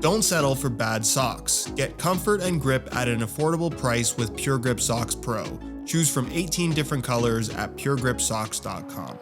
Don't settle for bad socks. Get comfort and grip at an affordable price with Pure Grip Socks Pro. Choose from 18 different colors at puregripsocks.com.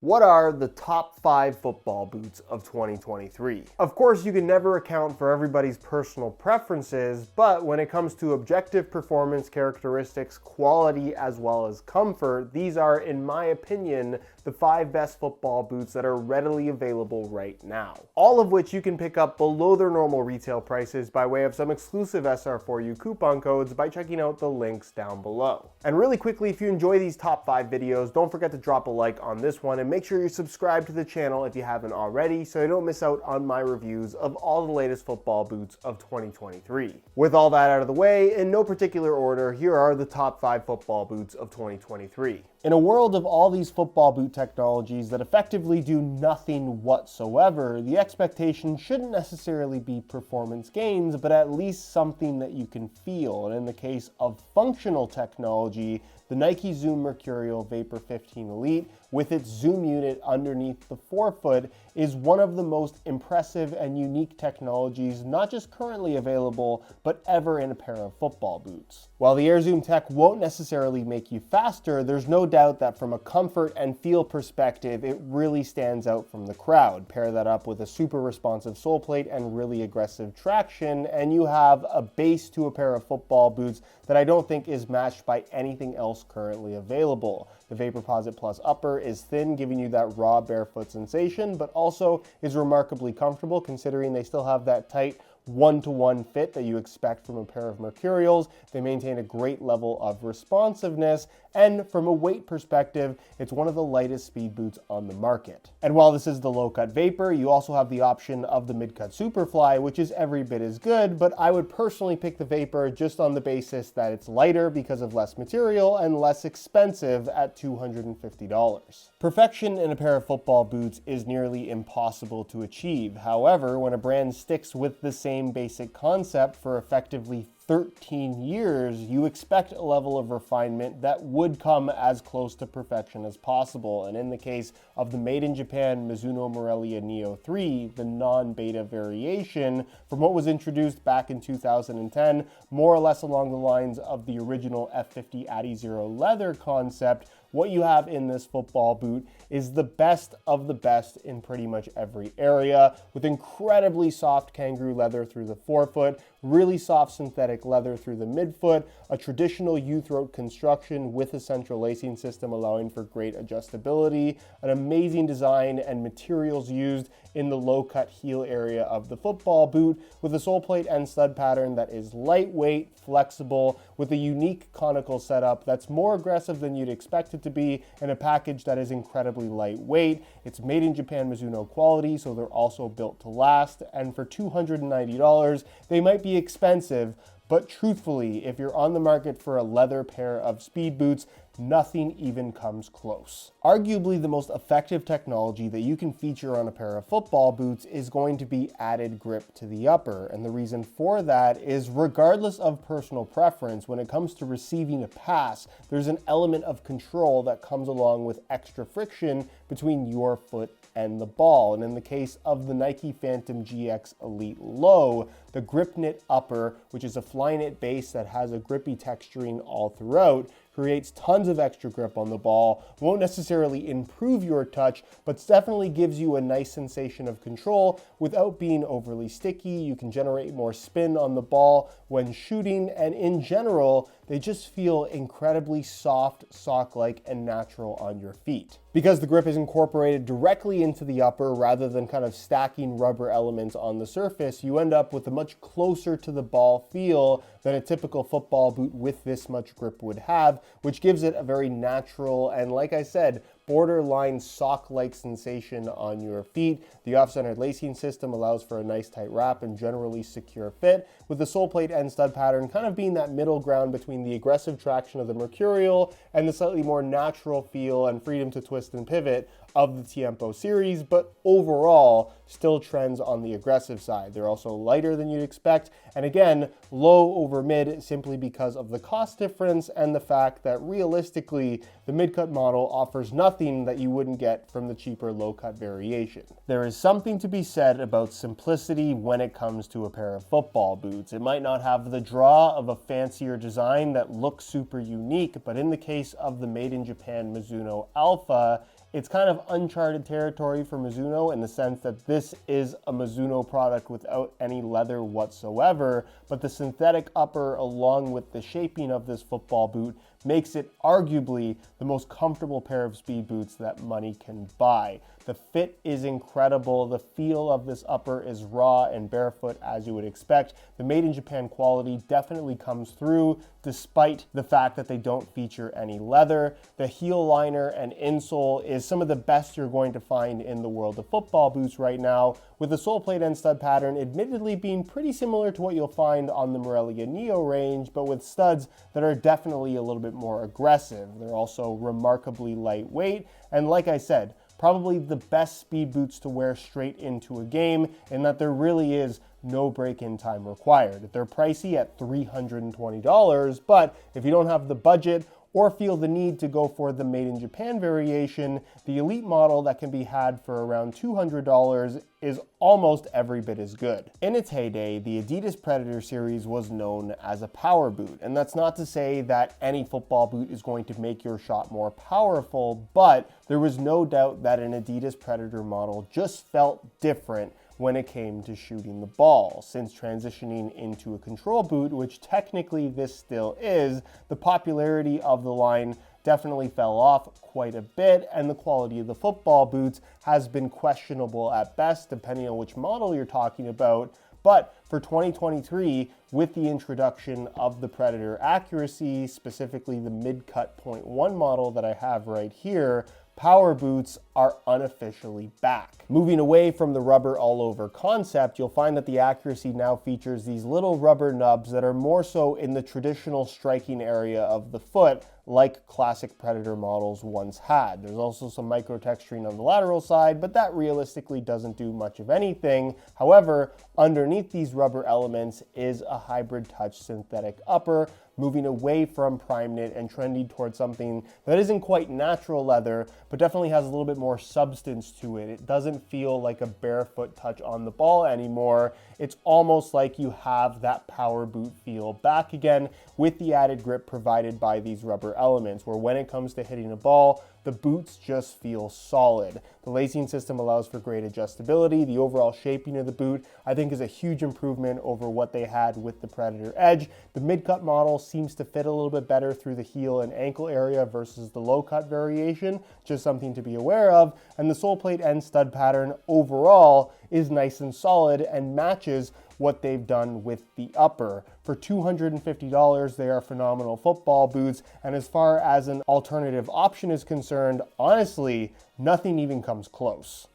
What are the top 5 football boots of 2023? Of course, you can never account for everybody's personal preferences, but when it comes to objective performance characteristics, quality, as well as comfort, these are, in my opinion, the 5 best football boots that are readily available right now. All of which you can pick up below their normal retail prices by way of some exclusive SR4U coupon codes by checking out the links down below. And really quickly, if you enjoy these top 5 videos, don't forget to drop a like on this one and make sure you're subscribed to the channel if you haven't already so you don't miss out on my reviews of all the latest football boots of 2023. With all that out of the way, in no particular order, here are the top 5 football boots of 2023. In a world of all these football boot technologies that effectively do nothing whatsoever, the expectation shouldn't necessarily be performance gains, but at least something that you can feel. And in the case of functional technology, the Nike Zoom Mercurial Vapor 15 Elite with its zoom unit underneath the forefoot is one of the most impressive and unique technologies not just currently available, but ever in a pair of football boots. While the Air Zoom tech won't necessarily make you faster, there's no doubt that from a comfort and feel perspective, it really stands out from the crowd. Pair that up with a super responsive sole plate and really aggressive traction, and you have a base to a pair of football boots that I don't think is matched by anything else currently available. The Vaporposit Plus upper is thin, giving you that raw barefoot sensation, but also is remarkably comfortable considering they still have that tight one-to-one fit that you expect from a pair of Mercurials. They maintain a great level of responsiveness, and from a weight perspective, it's one of the lightest speed boots on the market. And while this is the low-cut Vapor, you also have the option of the mid-cut Superfly, which is every bit as good, but I would personally pick the Vapor just on the basis that it's lighter because of less material and less expensive at $250. Perfection in a pair of football boots is nearly impossible to achieve. However, when a brand sticks with the same basic concept for effectively 13 years, you expect a level of refinement that would come as close to perfection as possible. And in the case of the made in Japan MIZUNO Morelia Neo 3, the non-beta variation from what was introduced back in 2010, more or less along the lines of the original F50 Adizero leather concept, what you have in this football boot is the best of the best in pretty much every area, with incredibly soft kangaroo leather through the forefoot, really soft synthetic leather through the midfoot, a traditional U-throat construction with a central lacing system allowing for great adjustability, an amazing design and materials used in the low-cut heel area of the football boot, with a sole plate and stud pattern that is lightweight, flexible, with a unique conical setup that's more aggressive than you'd expect it to be, and a package that is incredibly lightweight. It's made in Japan Mizuno quality, so they're also built to last, and for $290, they might be expensive, but truthfully, if you're on the market for a leather pair of speed boots, nothing even comes close. Arguably the most effective technology that you can feature on a pair of football boots is going to be added grip to the upper, and the reason for that is regardless of personal preference, when it comes to receiving a pass, there's an element of control that comes along with extra friction between your foot and the ball. And in the case of the Nike Phantom GX Elite Low, the grip knit upper, which is a fly knit base that has a grippy texturing all throughout, creates tons of extra grip on the ball, won't necessarily improve your touch, but definitely gives you a nice sensation of control without being overly sticky. You can generate more spin on the ball when shooting, and in general, they just feel incredibly soft, sock-like, and natural on your feet. Because the grip is incorporated directly into the upper rather than kind of stacking rubber elements on the surface, you end up with a much closer to the ball feel than a typical football boot with this much grip would have, which gives it a very natural and, like I said, borderline sock-like sensation on your feet. The off-centered lacing system allows for a nice tight wrap and generally secure fit, with the sole plate and stud pattern kind of being that middle ground between the aggressive traction of the Mercurial and the slightly more natural feel and freedom to twist and pivot of the Tiempo series, but overall still trends on the aggressive side. They're also lighter than you'd expect, and again, low over mid simply because of the cost difference and the fact that realistically, the mid-cut model offers nothing that you wouldn't get from the cheaper low-cut variation. There is something to be said about simplicity when it comes to a pair of football boots. It might not have the draw of a fancier design that looks super unique, but in the case of the Made in Japan MIZUNO Alpha, it's kind of uncharted territory for Mizuno in the sense that this is a Mizuno product without any leather whatsoever, but the synthetic upper along with the shaping of this football boot makes it arguably the most comfortable pair of speed boots that money can buy. The fit is incredible. The feel of this upper is raw and barefoot as you would expect. The Made in Japan quality definitely comes through despite the fact that they don't feature any leather. The heel liner and insole is some of the best you're going to find in the world of football boots right now, with the sole plate and stud pattern admittedly being pretty similar to what you'll find on the Morelia Neo range, but with studs that are definitely a little bit more aggressive. They're also remarkably lightweight, and like I said, probably the best speed boots to wear straight into a game in that there really is no break-in time required. They're pricey at $320, but if you don't have the budget or feel the need to go for the Made in Japan variation, the Elite model that can be had for around $200 is almost every bit as good. In its heyday, the Adidas Predator series was known as a power boot, and that's not to say that any football boot is going to make your shot more powerful, but there was no doubt that an Adidas Predator model just felt different when it came to shooting the ball. Since transitioning into a control boot, which technically this still is, the popularity of the line definitely fell off quite a bit, and the quality of the football boots has been questionable at best, depending on which model you're talking about. But for 2023, with the introduction of the Predator Accuracy, specifically the mid-cut 0.1 model that I have right here, power boots are unofficially back. Moving away from the rubber all over concept, you'll find that the Accuracy now features these little rubber nubs that are more so in the traditional striking area of the foot, like classic Predator models once had. There's also some micro texturing on the lateral side, but that realistically doesn't do much of anything. However, underneath these rubber elements is a hybrid touch synthetic upper, moving away from prime knit and trending towards something that isn't quite natural leather, but definitely has a little bit more substance to it. It doesn't feel like a barefoot touch on the ball anymore. It's almost like you have that power boot feel back again with the added grip provided by these rubber elements, where when it comes to hitting a ball, the boots just feel solid. The lacing system allows for great adjustability. The overall shaping of the boot, I think, is a huge improvement over what they had with the Predator Edge. The mid-cut model seems to fit a little bit better through the heel and ankle area versus the low-cut variation, just something to be aware of. And the sole plate and stud pattern overall is nice and solid and matches what they've done with the upper. For $250, they are phenomenal football boots, and as far as an alternative option is concerned, honestly, nothing even comes close.